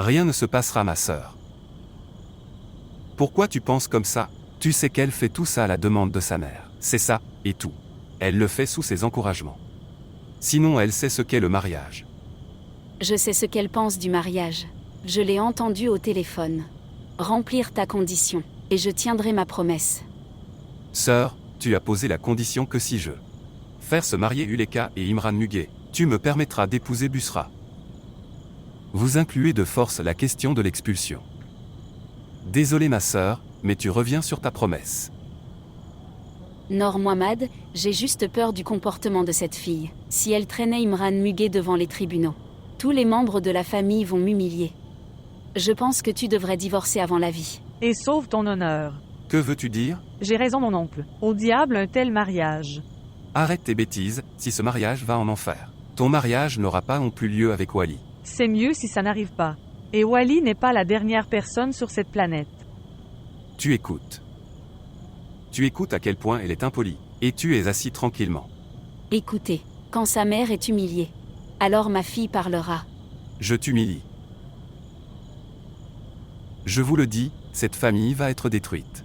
Rien ne se passera, ma sœur. Pourquoi tu penses comme ça? Tu sais qu'elle fait tout ça à la demande de sa mère. C'est ça, et tout. Elle le fait sous ses encouragements. Sinon elle sait ce qu'est le mariage. Je sais ce qu'elle pense du mariage. Je l'ai entendu au téléphone. Remplir ta condition, et je tiendrai ma promesse. Sœur, tu as posé la condition que si je faire se marier Uleka et Imran Muguet, tu me permettras d'épouser Busra. Vous incluez de force la question de l'expulsion. Désolé ma sœur, mais tu reviens sur ta promesse. Noor Mohammad, j'ai juste peur du comportement de cette fille. Si elle traînait Imran Muguet devant les tribunaux, tous les membres de la famille vont m'humilier. Je pense que tu devrais divorcer avant la vie. Et sauve ton honneur. Que veux-tu dire? J'ai raison, mon oncle. Au diable un tel mariage. Arrête tes bêtises, si ce mariage va en enfer. Ton mariage n'aura pas non plus lieu avec Wally. C'est mieux si ça n'arrive pas. Et Wally n'est pas la dernière personne sur cette planète. Tu écoutes. Tu écoutes à quel point elle est impolie, et tu es assis tranquillement. Écoutez, quand sa mère est humiliée, alors ma fille parlera. Je t'humilie. Je vous le dis, cette famille va être détruite.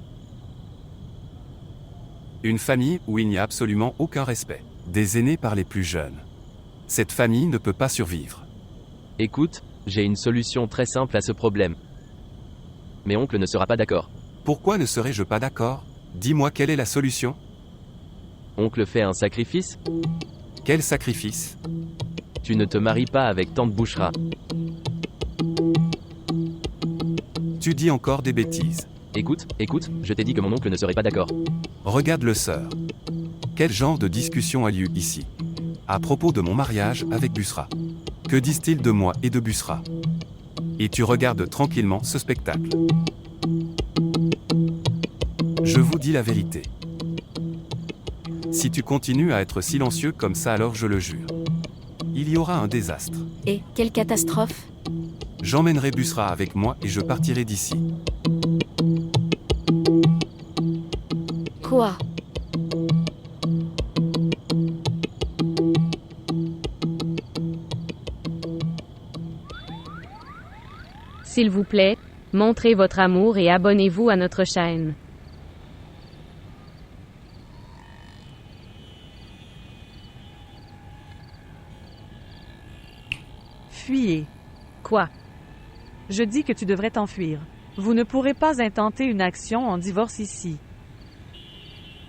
Une famille où il n'y a absolument aucun respect des aînés par les plus jeunes. Cette famille ne peut pas survivre. Écoute, j'ai une solution très simple à ce problème. Mais oncle ne sera pas d'accord. Pourquoi ne serais-je pas d'accord? Dis-moi quelle est la solution? Oncle fait un sacrifice? Quel sacrifice? Tu ne te maries pas avec tante Bouchra. Tu dis encore des bêtises. Écoute, je t'ai dit que mon oncle ne serait pas d'accord. Regarde le sœur. Quel genre de discussion a lieu ici? À propos de mon mariage avec Busra. Que disent-ils de moi et de Busra? Et tu regardes tranquillement ce spectacle. Je vous dis la vérité. Si tu continues à être silencieux comme ça, alors je le jure, il y aura un désastre. Et, quelle catastrophe? J'emmènerai Busra avec moi et je partirai d'ici. Quoi? S'il vous plaît, montrez votre amour et abonnez-vous à notre chaîne. Fuyez. Quoi? Je dis que tu devrais t'enfuir. Vous ne pourrez pas intenter une action en divorce ici.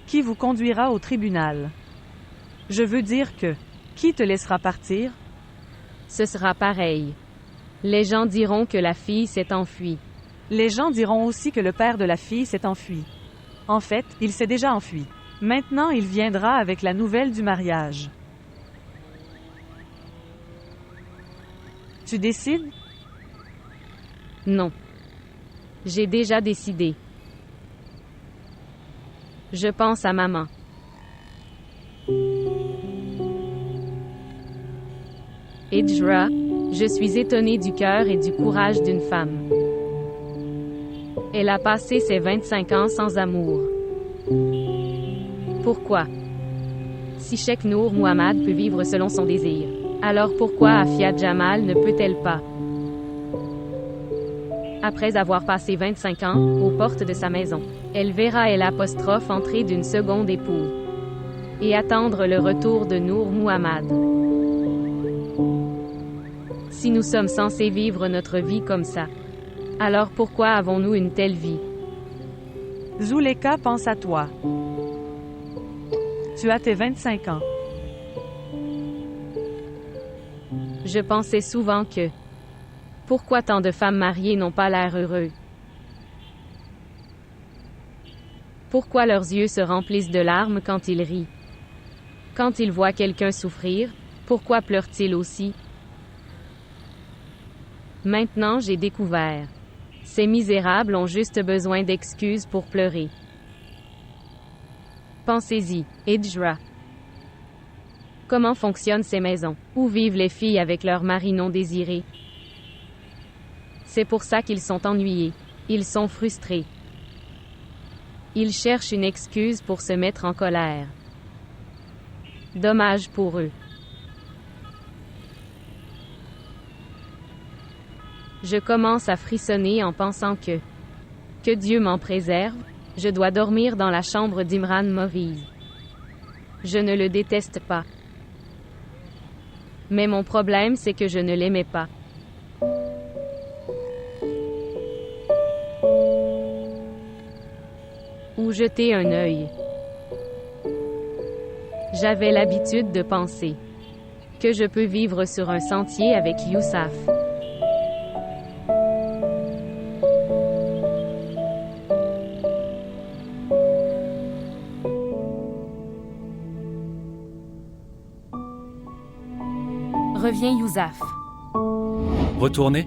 Qui vous conduira au tribunal? Je veux dire que, qui te laissera partir? Ce sera pareil. Les gens diront que la fille s'est enfuie. Les gens diront aussi que le père de la fille s'est enfui. En fait, il s'est déjà enfui. Maintenant, il viendra avec la nouvelle du mariage. Tu décides? Non. J'ai déjà décidé. Je pense à maman. Idra, je suis étonnée du cœur et du courage d'une femme. Elle a passé ses 25 ans sans amour. Pourquoi? Si Cheikh Noor Mohammad peut vivre selon son désir, alors pourquoi Afia Jamal ne peut-elle pas? Après avoir passé 25 ans aux portes de sa maison, elle verra l'apostrophe entrer d'une seconde épouse et attendre le retour de Noor Mohammad. Si nous sommes censés vivre notre vie comme ça, alors pourquoi avons-nous une telle vie? Zuleka pense à toi. Tu as tes 25 ans. Je pensais souvent que... Pourquoi tant de femmes mariées n'ont pas l'air heureux? Pourquoi leurs yeux se remplissent de larmes quand ils rient? Quand ils voient quelqu'un souffrir, pourquoi pleurent-ils aussi? Maintenant j'ai découvert. Ces misérables ont juste besoin d'excuses pour pleurer. Pensez-y, Idra. Comment fonctionnent ces maisons? Où vivent les filles avec leurs maris non désirés? C'est pour ça qu'ils sont ennuyés. Ils sont frustrés. Ils cherchent une excuse pour se mettre en colère. Dommage pour eux. Je commence à frissonner en pensant que Dieu m'en préserve, je dois dormir dans la chambre d'Imran Moriz. Je ne le déteste pas. Mais mon problème, c'est que je ne l'aimais pas. Ou jeter un œil. J'avais l'habitude de penser que je peux vivre sur un sentier avec Youssaf. Reviens, Youssaf. Retourner?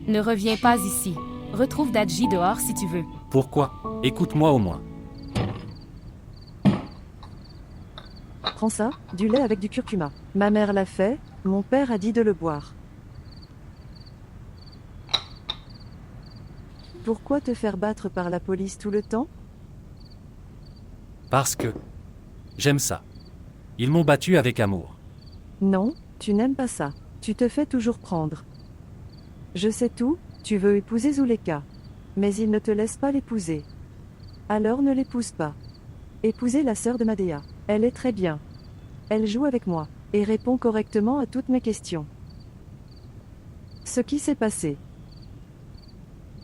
Ne reviens pas ici. Retrouve Dadji dehors si tu veux. Pourquoi? Écoute-moi au moins. Prends ça, du lait avec du curcuma. Ma mère l'a fait, mon père a dit de le boire. Pourquoi te faire battre par la police tout le temps? Parce que j'aime ça. Ils m'ont battu avec amour. Non, tu n'aimes pas ça. Tu te fais toujours prendre. Je sais tout, tu veux épouser Zuleka. Mais il ne te laisse pas l'épouser. Alors ne l'épouse pas. Épousez la sœur de Madea. Elle est très bien. Elle joue avec moi, et répond correctement à toutes mes questions. Ce qui s'est passé.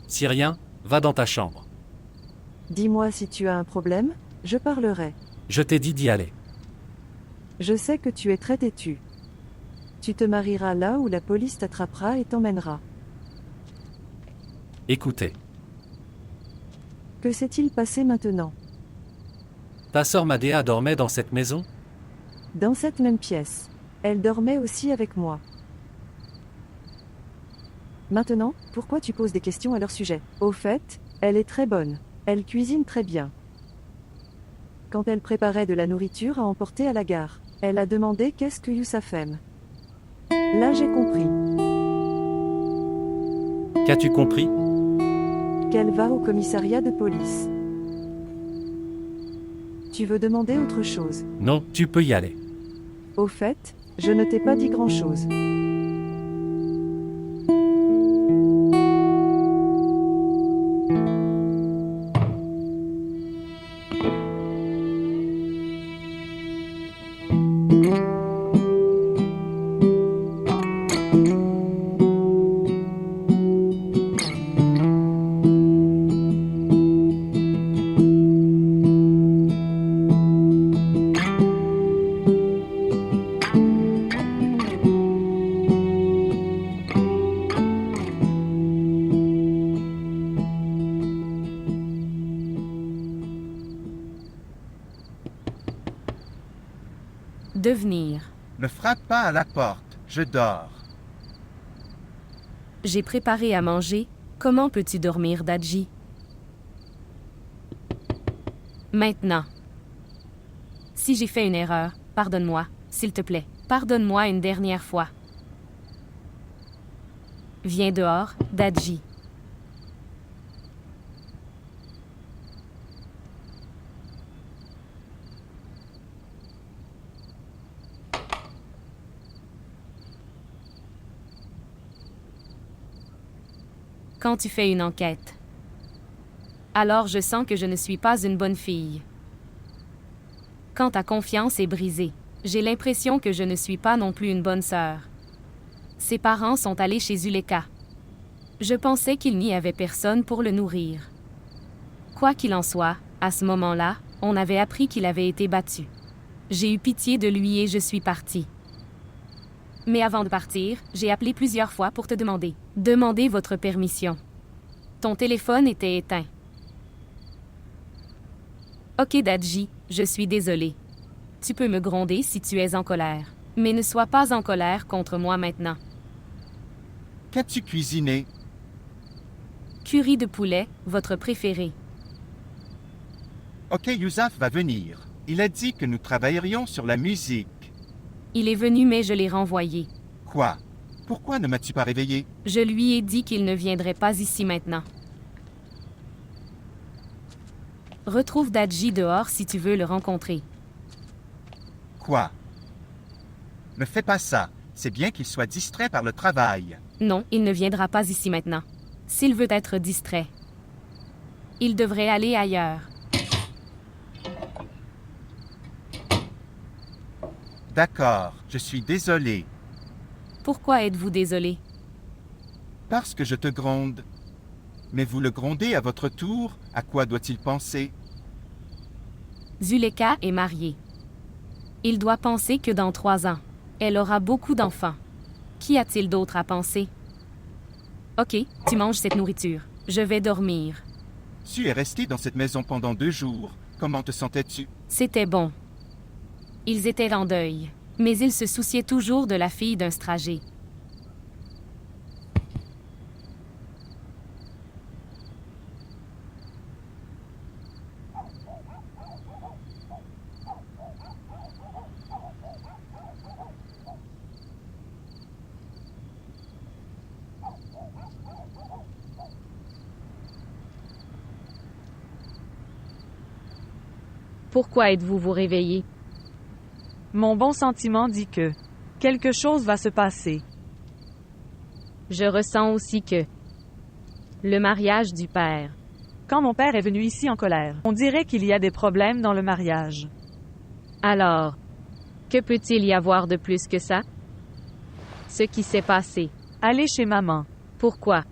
Si rien, va dans ta chambre. Dis-moi si tu as un problème, je parlerai. Je t'ai dit d'y aller. Je sais que tu es très têtu. Tu te marieras là où la police t'attrapera et t'emmènera. Écoutez, Que s'est-il passé maintenant? ta sœur Madea dormait dans cette maison? Dans cette même pièce. Elle dormait aussi avec moi. Maintenant, pourquoi tu poses des questions à leur sujet? Au fait, elle est très bonne. Elle cuisine très bien. Quand elle préparait de la nourriture à emporter à la gare, elle a demandé qu'est-ce que Youssaf aime. Là j'ai compris. Qu'as-tu compris? Qu'elle va au commissariat de police. Tu veux demander autre chose? Non, tu peux y aller. Au fait, je ne t'ai pas dit grand-chose. Devenir. Ne frappe pas à la porte, je dors. J'ai préparé à manger. Comment peux-tu dormir, Dadji? Maintenant. Si j'ai fait une erreur, pardonne-moi, s'il te plaît. Pardonne-moi une dernière fois. Viens dehors, Dadji. Quand tu fais une enquête, alors je sens que je ne suis pas une bonne fille. Quand ta confiance est brisée, j'ai l'impression que je ne suis pas non plus une bonne sœur. Ses parents sont allés chez Zuleka. Je pensais qu'il n'y avait personne pour le nourrir. Quoi qu'il en soit, à ce moment-là, on avait appris qu'il avait été battu. J'ai eu pitié de lui et je suis partie. Mais avant de partir, j'ai appelé plusieurs fois pour te demander. Demandez votre permission. Ton téléphone était éteint. Ok Dadji, je suis désolée. Tu peux me gronder si tu es en colère. Mais ne sois pas en colère contre moi maintenant. Qu'as-tu cuisiné? Curry de poulet, votre préféré. Ok, Youssaf va venir. Il a dit que nous travaillerions sur la musique. Il est venu mais je l'ai renvoyé. Quoi? Pourquoi ne m'as-tu pas réveillé? Je lui ai dit qu'il ne viendrait pas ici maintenant. Retrouve Dadji dehors si tu veux le rencontrer. Quoi? Ne fais pas ça. C'est bien qu'il soit distrait par le travail. Non, il ne viendra pas ici maintenant. S'il veut être distrait, il devrait aller ailleurs. D'accord, je suis désolé. Pourquoi êtes-vous désolé? Parce que je te gronde. Mais vous le grondez à votre tour, à quoi doit-il penser? Zuleka est mariée. Il doit penser que dans 3 ans, elle aura beaucoup d'enfants. Qu'y a-t-il d'autre à penser? Ok, tu manges cette nourriture. Je vais dormir. Tu es resté dans cette maison pendant 2 jours. Comment te sentais-tu? C'était bon. Ils étaient en deuil, mais ils se souciaient toujours de la fille d'un strager. Pourquoi êtes-vous réveillé? Mon bon sentiment dit que quelque chose va se passer. Je ressens aussi que le mariage du père. Quand mon père est venu ici en colère, on dirait qu'il y a des problèmes dans le mariage. Alors, que peut-il y avoir de plus que ça? Ce qui s'est passé. Allez chez maman. Pourquoi?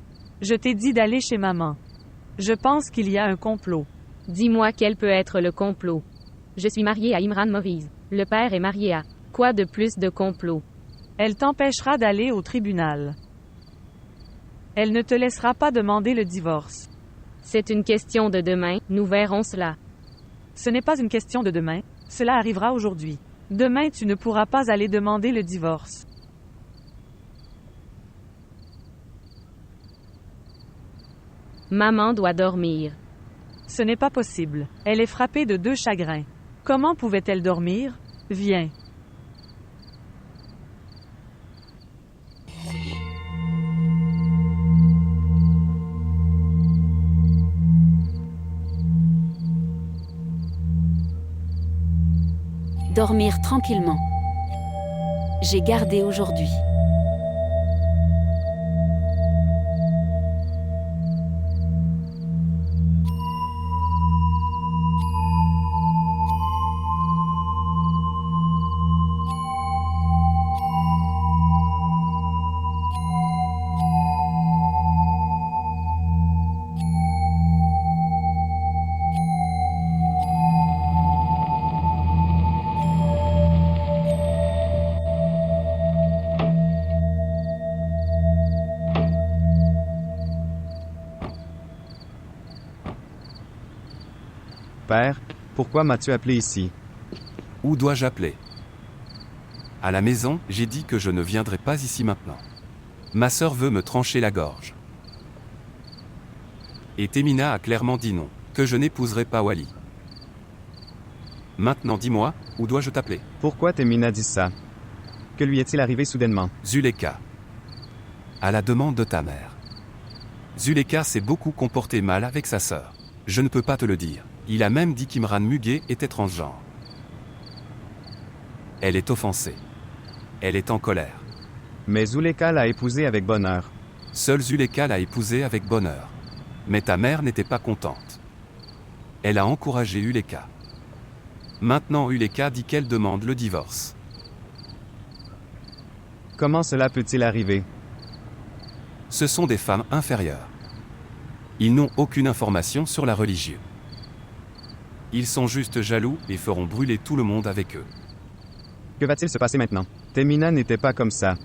Je t'ai dit d'aller chez maman. Je pense qu'il y a un complot. Dis-moi quel peut être le complot. Je suis mariée à Imran Maurice. Le père est marié à... Quoi de plus de complot? Elle t'empêchera d'aller au tribunal. Elle ne te laissera pas demander le divorce. C'est une question de demain, nous verrons cela. Ce n'est pas une question de demain, cela arrivera aujourd'hui. Demain tu ne pourras pas aller demander le divorce. Maman doit dormir. Ce n'est pas possible. Elle est frappée de 2 chagrins. Comment pouvait-elle dormir? Viens. Dormir tranquillement. J'ai gardé aujourd'hui. Père, pourquoi m'as-tu appelé ici? Où dois-je appeler? À la maison, j'ai dit que je ne viendrai pas ici maintenant. Ma sœur veut me trancher la gorge. Et Temina a clairement dit non, que je n'épouserai pas Wali. Maintenant dis-moi, où dois-je t'appeler? Pourquoi Temina dit ça? Que lui est-il arrivé soudainement? Zuleka. À la demande de ta mère. Zuleka s'est beaucoup comporté mal avec sa sœur. Je ne peux pas te le dire. Il a même dit qu'Imran Muguet était transgenre. Elle est offensée. Elle est en colère. Mais Zuleka l'a épousé avec bonheur. Seule Zuleka l'a épousé avec bonheur. Mais ta mère n'était pas contente. Elle a encouragé Uleka. Maintenant Uleka dit qu'elle demande le divorce. Comment cela peut-il arriver? Ce sont des femmes inférieures. Ils n'ont aucune information sur la religion. Ils sont juste jaloux et feront brûler tout le monde avec eux. Que va-t-il se passer maintenant? Temina n'était pas comme ça.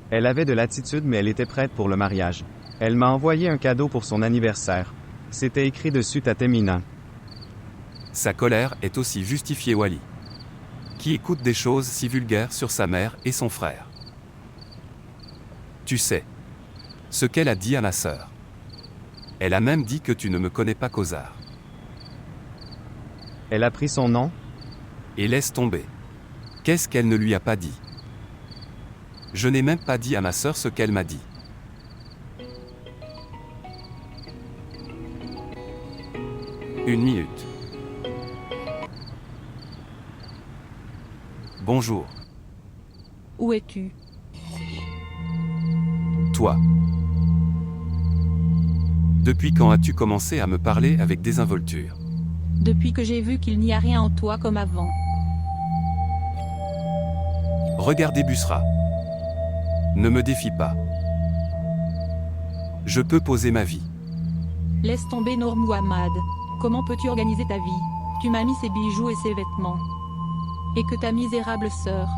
Elle avait de l'attitude mais elle était prête pour le mariage. Elle m'a envoyé un cadeau pour son anniversaire. C'était écrit dessus à Temina. Sa colère est aussi justifiée Wali. Qui écoute des choses si vulgaires sur sa mère et son frère. Tu sais ce qu'elle a dit à ma sœur. Elle a même dit que tu ne me connais pas Khosar. Elle a pris son nom? Et laisse tomber. Qu'est-ce qu'elle ne lui a pas dit? Je n'ai même pas dit à ma sœur ce qu'elle m'a dit. Une minute. Bonjour. Où es-tu? Toi. Depuis quand as-tu commencé à me parler avec désinvolture? Depuis que j'ai vu qu'il n'y a rien en toi comme avant. Regardez Busra. Ne me défie pas. Je peux poser ma vie. Laisse tomber Nour Muhammad. Comment peux-tu organiser ta vie? Tu m'as mis ses bijoux et ses vêtements. Et que ta misérable sœur.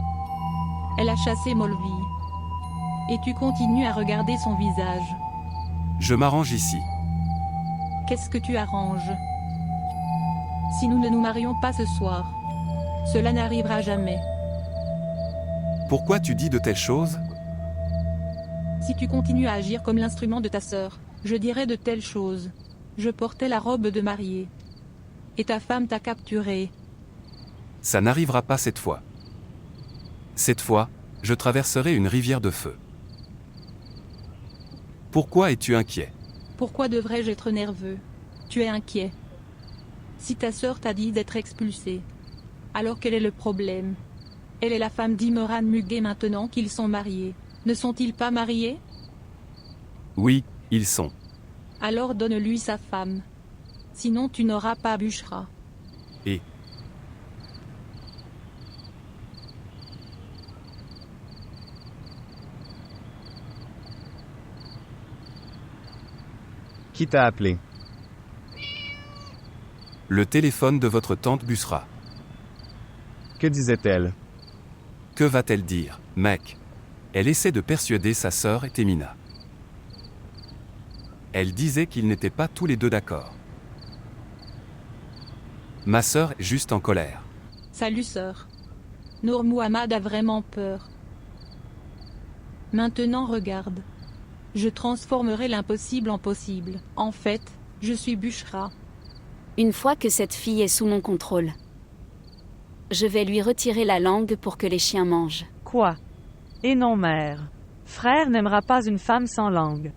Elle a chassé Molvi. Et tu continues à regarder son visage. Je m'arrange ici. Qu'est-ce que tu arranges? Si nous ne nous marions pas ce soir, cela n'arrivera jamais. Pourquoi tu dis de telles choses? Si tu continues à agir comme l'instrument de ta sœur, je dirai de telles choses. Je portais la robe de mariée. Et ta femme t'a capturé. Ça n'arrivera pas cette fois. Cette fois, je traverserai une rivière de feu. Pourquoi es-tu inquiet? Pourquoi devrais-je être nerveux? Tu es inquiet. Si ta sœur t'a dit d'être expulsée, alors quel est le problème? Elle est la femme d'Imran Muguet maintenant qu'ils sont mariés. Ne sont-ils pas mariés? Oui, ils sont. Alors donne-lui sa femme. Sinon tu n'auras pas Bushra. Et Qui t'a appelé? le téléphone de votre tante Busra. Que disait-elle? Que va-t-elle dire, mec? Elle essaie de persuader sa sœur et Temina. Elle disait qu'ils n'étaient pas tous les deux d'accord. Ma sœur est juste en colère. Salut sœur. Nour Muhammad a vraiment peur. Maintenant regarde. Je transformerai l'impossible en possible. En fait, je suis Bushra. Une fois que cette fille est sous mon contrôle, je vais lui retirer la langue pour que les chiens mangent. Quoi? Et non, mère. Frère n'aimera pas une femme sans langue.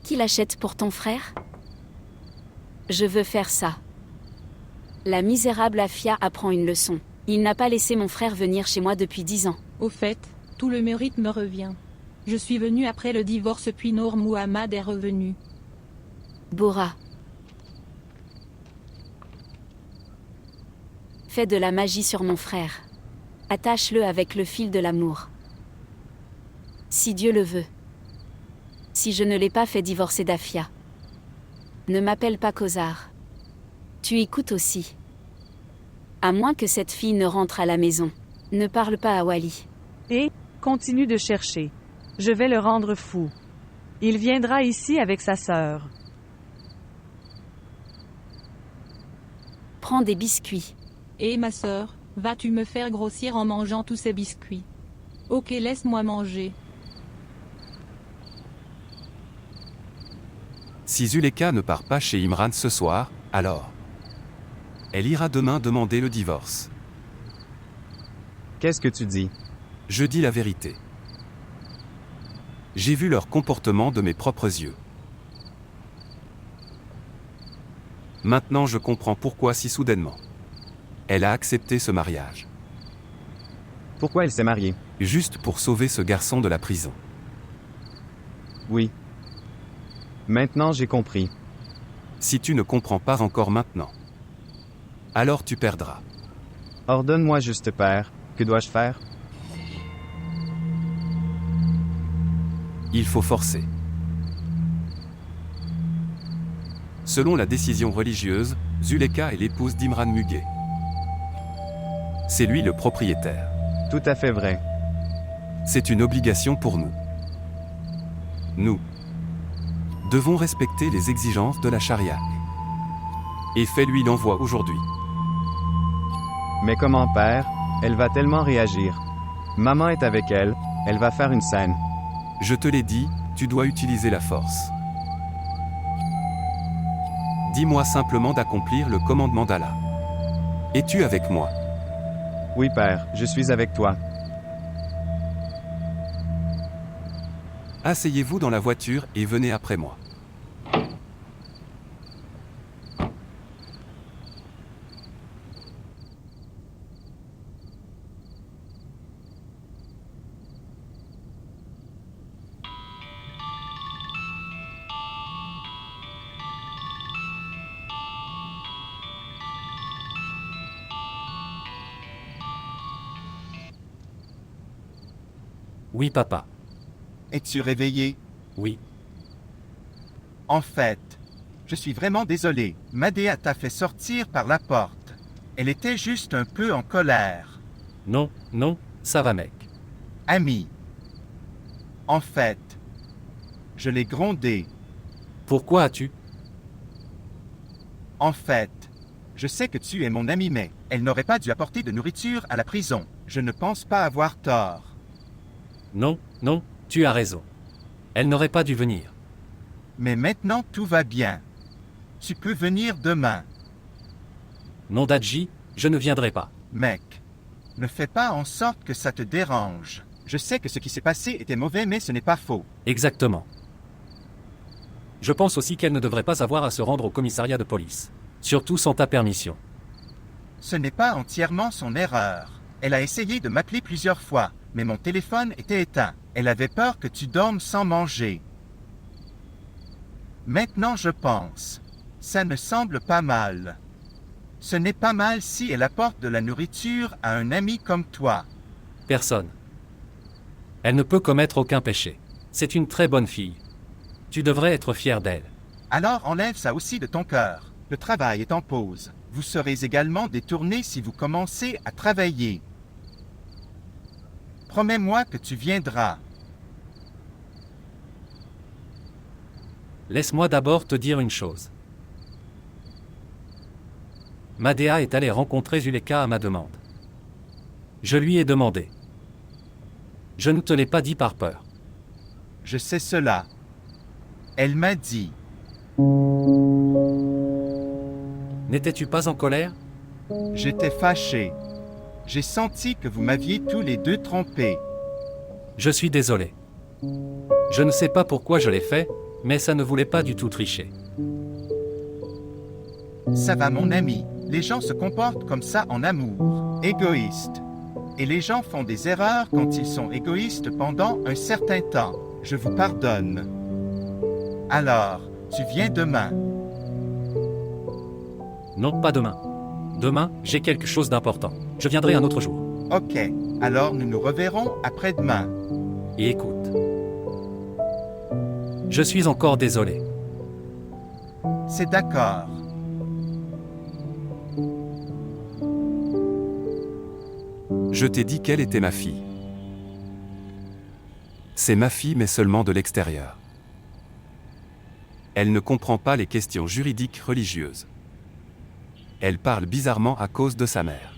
Qui l'achète pour ton frère? Je veux faire ça. La misérable Afia apprend une leçon. Il n'a pas laissé mon frère venir chez moi depuis 10 ans. Au fait, tout le mérite me revient. Je suis venu après le divorce puis Nour Muhammad est revenu. Bora. Fais de la magie sur mon frère. Attache-le avec le fil de l'amour. Si Dieu le veut. Si je ne l'ai pas fait divorcer d'Afia. Ne m'appelle pas Kozar. Tu écoutes aussi. À moins que cette fille ne rentre à la maison. Ne parle pas à Wali. Et, continue de chercher. Je vais le rendre fou. Il viendra ici avec sa sœur. Prends des biscuits. Et ma sœur, vas-tu me faire grossir en mangeant tous ces biscuits? Ok, laisse-moi manger. Si Zuleka ne part pas chez Imran ce soir, alors elle ira demain demander le divorce. Qu'est-ce que tu dis? Je dis la vérité. J'ai vu leur comportement de mes propres yeux. Maintenant je comprends pourquoi si soudainement elle a accepté ce mariage. Pourquoi elle s'est mariée? Juste pour sauver ce garçon de la prison. Oui. Maintenant j'ai compris. Si tu ne comprends pas encore maintenant, alors tu perdras. Ordonne-moi juste père, que dois-je faire? Il faut forcer. Selon la décision religieuse, Zuleka est l'épouse d'Imran Muguet. C'est lui le propriétaire. Tout à fait vrai. C'est une obligation pour nous. Nous devons respecter les exigences de la charia. Et fais-lui l'envoi aujourd'hui. Mais comment père? Elle va tellement réagir. Maman est avec elle, elle va faire une scène. Je te l'ai dit, tu dois utiliser la force. Dis-moi simplement d'accomplir le commandement d'Allah. Es-tu avec moi? Oui père, je suis avec toi. Asseyez-vous dans la voiture et venez après moi. Oui, papa. Es-tu réveillé? Oui. En fait, je suis vraiment désolé. Madea t'a fait sortir par la porte. Elle était juste un peu en colère. Non, non, ça va, mec. Ami. En fait, je l'ai grondée. Pourquoi as-tu? En fait, je sais que tu es mon ami, mais elle n'aurait pas dû apporter de nourriture à la prison. Je ne pense pas avoir tort. Non, non, tu as raison. Elle n'aurait pas dû venir. Mais maintenant tout va bien. Tu peux venir demain. Non, Dadji, je ne viendrai pas. Mec, ne fais pas en sorte que ça te dérange. Je sais que ce qui s'est passé était mauvais, mais ce n'est pas faux. Exactement. Je pense aussi qu'elle ne devrait pas avoir à se rendre au commissariat de police. Surtout sans ta permission. Ce n'est pas entièrement son erreur. Elle a essayé de m'appeler plusieurs fois, mais mon téléphone était éteint. Elle avait peur que tu dormes sans manger. Maintenant je pense. Ça ne semble pas mal. Ce n'est pas mal si elle apporte de la nourriture à un ami comme toi. Personne. Elle ne peut commettre aucun péché. C'est une très bonne fille. Tu devrais être fier d'elle. Alors enlève ça aussi de ton cœur. Le travail est en pause. Vous serez également détourné si vous commencez à travailler. Promets-moi que tu viendras. Laisse-moi d'abord te dire une chose. Madea est allée rencontrer Zuleka à ma demande. Je lui ai demandé. Je ne te l'ai pas dit par peur. Je sais cela. Elle m'a dit. N'étais-tu pas en colère? J'étais fâché. J'ai senti que vous m'aviez tous les deux trompés. Je suis désolé. Je ne sais pas pourquoi je l'ai fait, mais ça ne voulait pas du tout tricher. Ça va mon ami. Les gens se comportent comme ça en amour. Égoïste. Et les gens font des erreurs quand ils sont égoïstes pendant un certain temps. Je vous pardonne. Alors, tu viens demain. Non, pas demain. Demain, j'ai quelque chose d'important. Je viendrai un autre jour. Ok, alors nous nous reverrons après-demain. Et écoute. Je suis encore désolé. C'est d'accord. Je t'ai dit qu'elle était ma fille. C'est ma fille, mais seulement de l'extérieur. Elle ne comprend pas les questions juridiques religieuses. Elle parle bizarrement à cause de sa mère.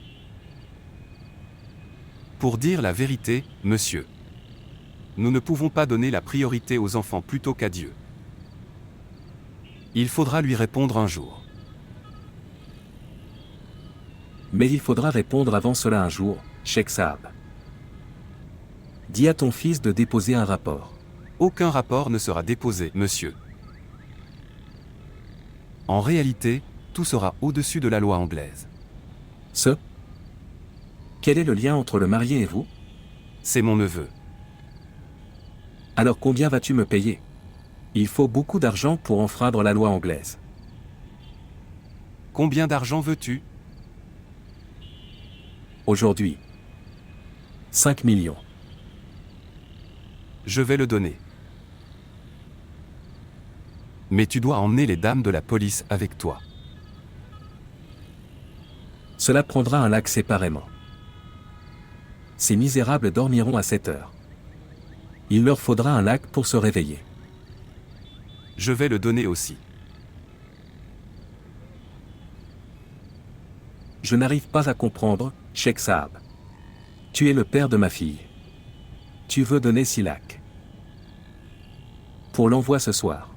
Pour dire la vérité, monsieur, nous ne pouvons pas donner la priorité aux enfants plutôt qu'à Dieu. Il faudra lui répondre un jour. Mais il faudra répondre avant cela un jour, Cheikh Saab. Dis à ton fils de déposer un rapport. Aucun rapport ne sera déposé, monsieur. En réalité, tout sera au-dessus de la loi anglaise. Quel est le lien entre le marié et vous? C'est mon neveu. Alors combien vas-tu me payer? Il faut beaucoup d'argent pour enfreindre la loi anglaise. Combien d'argent veux-tu? Aujourd'hui. 5 millions. Je vais le donner. Mais tu dois emmener les dames de la police avec toi. Cela prendra un lac séparément. Ces misérables dormiront à 7 heures. Il leur faudra un lac pour se réveiller. Je vais le donner aussi. Je n'arrive pas à comprendre, Cheikh Saab. Tu es le père de ma fille. Tu veux donner 6 lacs. Pour l'envoi ce soir.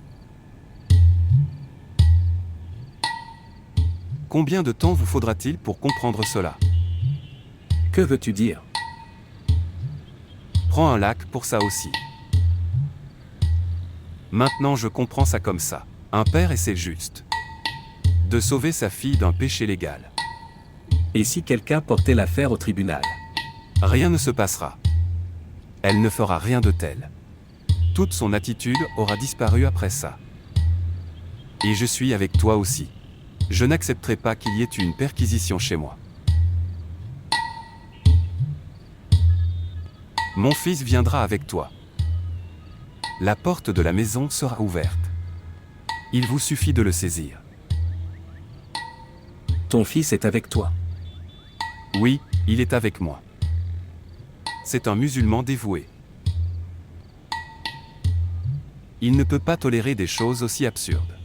Combien de temps vous faudra-t-il pour comprendre cela? Que veux-tu dire? Prends un lac pour ça aussi. Maintenant je comprends ça comme ça. Un père essaie juste de sauver sa fille d'un péché légal. Et si quelqu'un portait l'affaire au tribunal? Rien ne se passera. Elle ne fera rien de tel. Toute son attitude aura disparu après ça. Et je suis avec toi aussi. Je n'accepterai pas qu'il y ait une perquisition chez moi. Mon fils viendra avec toi. La porte de la maison sera ouverte. Il vous suffit de le saisir. Ton fils est avec toi. Oui, il est avec moi. C'est un musulman dévoué. Il ne peut pas tolérer des choses aussi absurdes.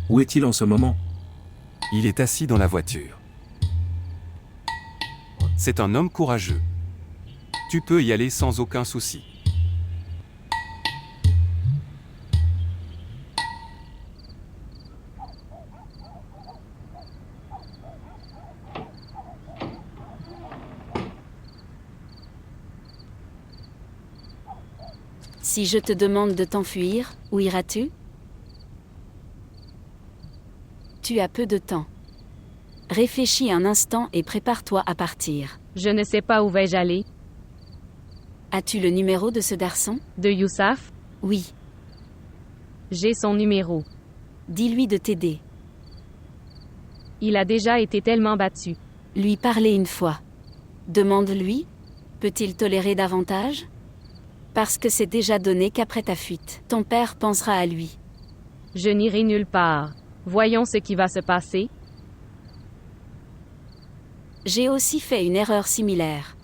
Où est-il en ce moment? Il est assis dans la voiture. C'est un homme courageux. Tu peux y aller sans aucun souci. Si je te demande de t'enfuir, où iras-tu? Tu as peu de temps. Réfléchis un instant et prépare-toi à partir. Je ne sais pas où vais-je aller. As-tu le numéro de ce garçon? De Youssaf? Oui. J'ai son numéro. Dis-lui de t'aider. Il a déjà été tellement battu. Lui parler une fois. Demande-lui. Peut-il tolérer davantage? Parce que c'est déjà donné qu'après ta fuite, ton père pensera à lui. Je n'irai nulle part. Voyons ce qui va se passer. J'ai aussi fait une erreur similaire.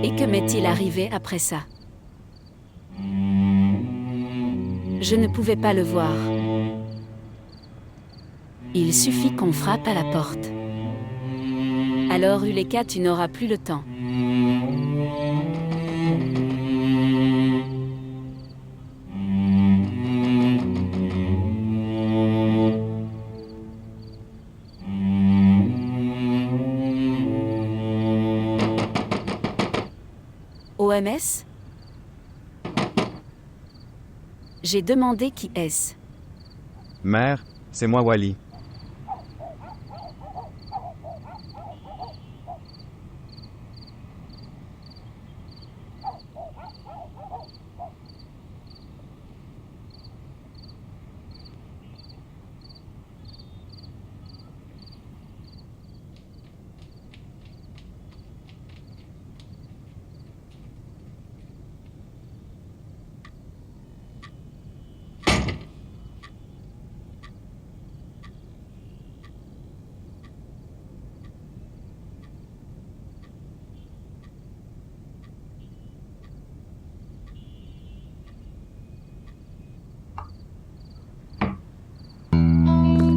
Et que m'est-il arrivé après ça? Je ne pouvais pas le voir. Il suffit qu'on frappe à la porte. Alors Uleka, tu n'auras plus le temps. OMS? J'ai demandé qui est-ce. Mère, c'est moi Wally.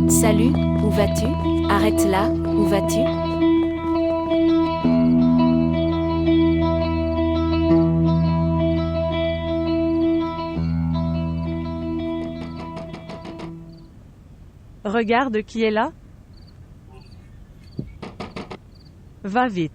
Salut, où vas-tu? Arrête là, où vas-tu? Regarde qui est là. Va vite.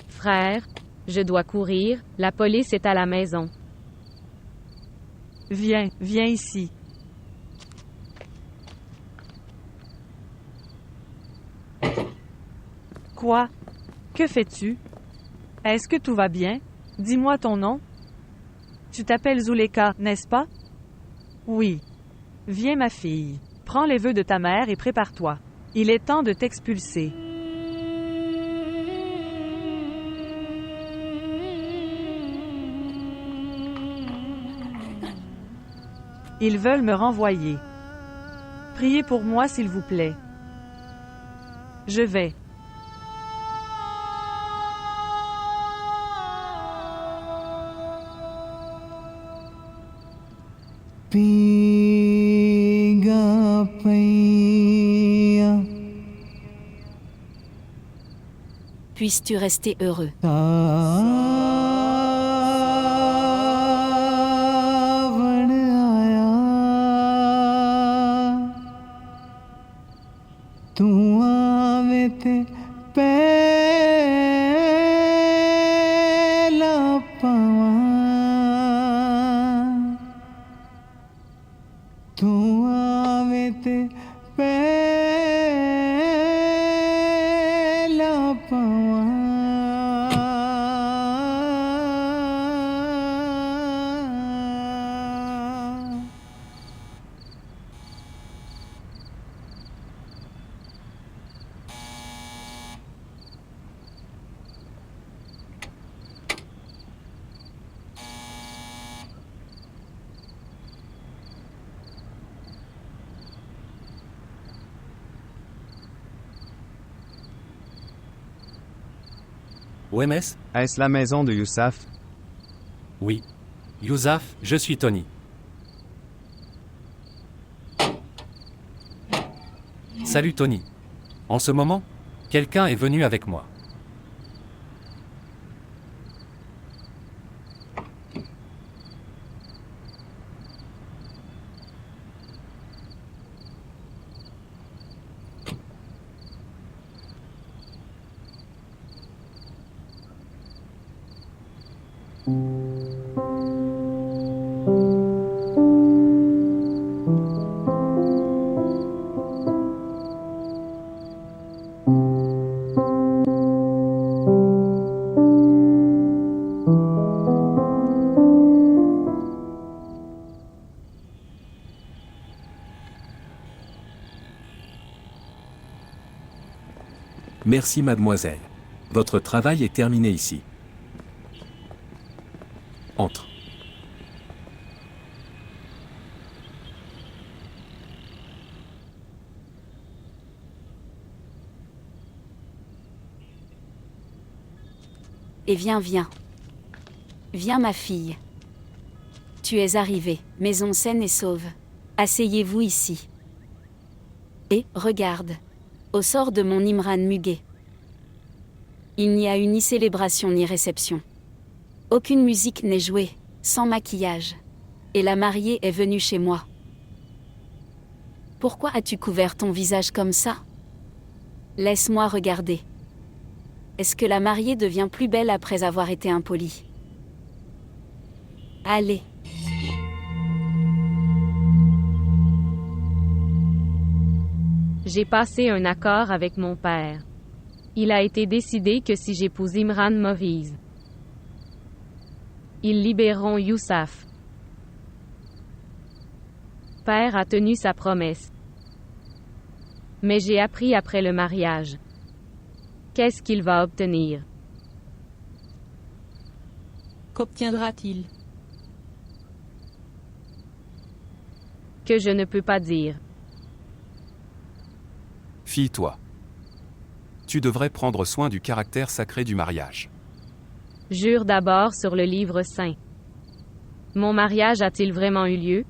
Frère, je dois courir, la police est à la maison. Viens, viens ici. Quoi? Que fais-tu? Est-ce que tout va bien? Dis-moi ton nom. Tu t'appelles Zuleka, n'est-ce pas? Oui. Viens ma fille. Prends les vœux de ta mère et prépare-toi. Il est temps de t'expulser. Ils veulent me renvoyer. Priez pour moi s'il vous plaît. Je vais. Puisses-tu rester heureux. OMS? Est-ce la maison de Youssaf? Oui. Youssaf, je suis Tony. Salut Tony. En ce moment, quelqu'un est venu avec moi. Merci mademoiselle. Votre travail est terminé ici. Entre. Et viens, viens. Viens ma fille. Tu es arrivée, maison saine et sauve. Asseyez-vous ici. Et, regarde. Au sort de mon Imran Muguet. Il n'y a eu ni célébration ni réception. Aucune musique n'est jouée, sans maquillage. Et la mariée est venue chez moi. Pourquoi as-tu couvert ton visage comme ça? Laisse-moi regarder. Est-ce que la mariée devient plus belle après avoir été impolie? Allez. J'ai passé un accord avec mon père. Il a été décidé que si j'épouse Imran Moviz, ils libéreront Youssaf. Père a tenu sa promesse. Mais j'ai appris après le mariage. Qu'est-ce qu'il va obtenir? Qu'obtiendra-t-il? Que je ne peux pas dire. Fille-toi. Tu devrais prendre soin du caractère sacré du mariage. Jure d'abord sur le livre saint. Mon mariage a-t-il vraiment eu lieu?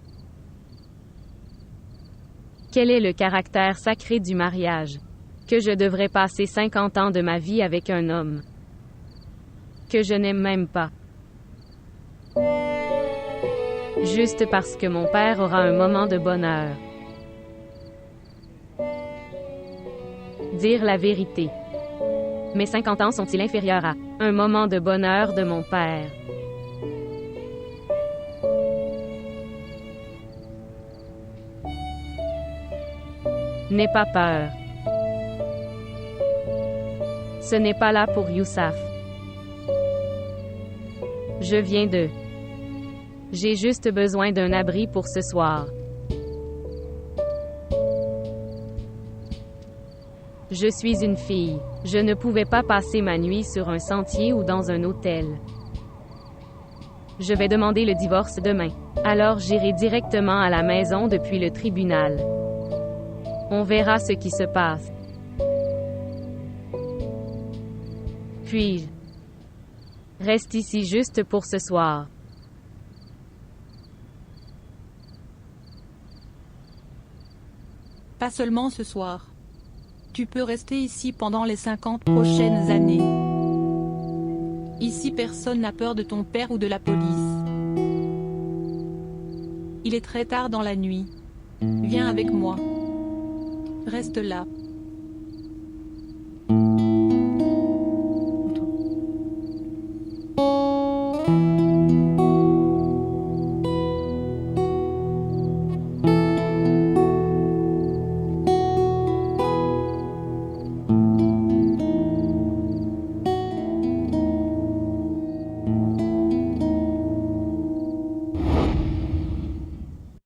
Quel est le caractère sacré du mariage? Que je devrais passer 50 ans de ma vie avec un homme que je n'aime même pas. Juste parce que mon père aura un moment de bonheur. Dire la vérité. Mes 50 ans sont-ils inférieurs à un moment de bonheur de mon père? N'aie pas peur. Ce n'est pas là pour Youssaf. Je viens de... J'ai juste besoin d'un abri pour ce soir. Je suis une fille. Je ne pouvais pas passer ma nuit sur un sentier ou dans un hôtel. Je vais demander le divorce demain. Alors j'irai directement à la maison depuis le tribunal. On verra ce qui se passe. Puis-je reste ici juste pour ce soir. Pas seulement ce soir. Tu peux rester ici pendant les 50 prochaines années. Ici personne n'a peur de ton père ou de la police. Il est très tard dans la nuit. Viens avec moi. Reste là.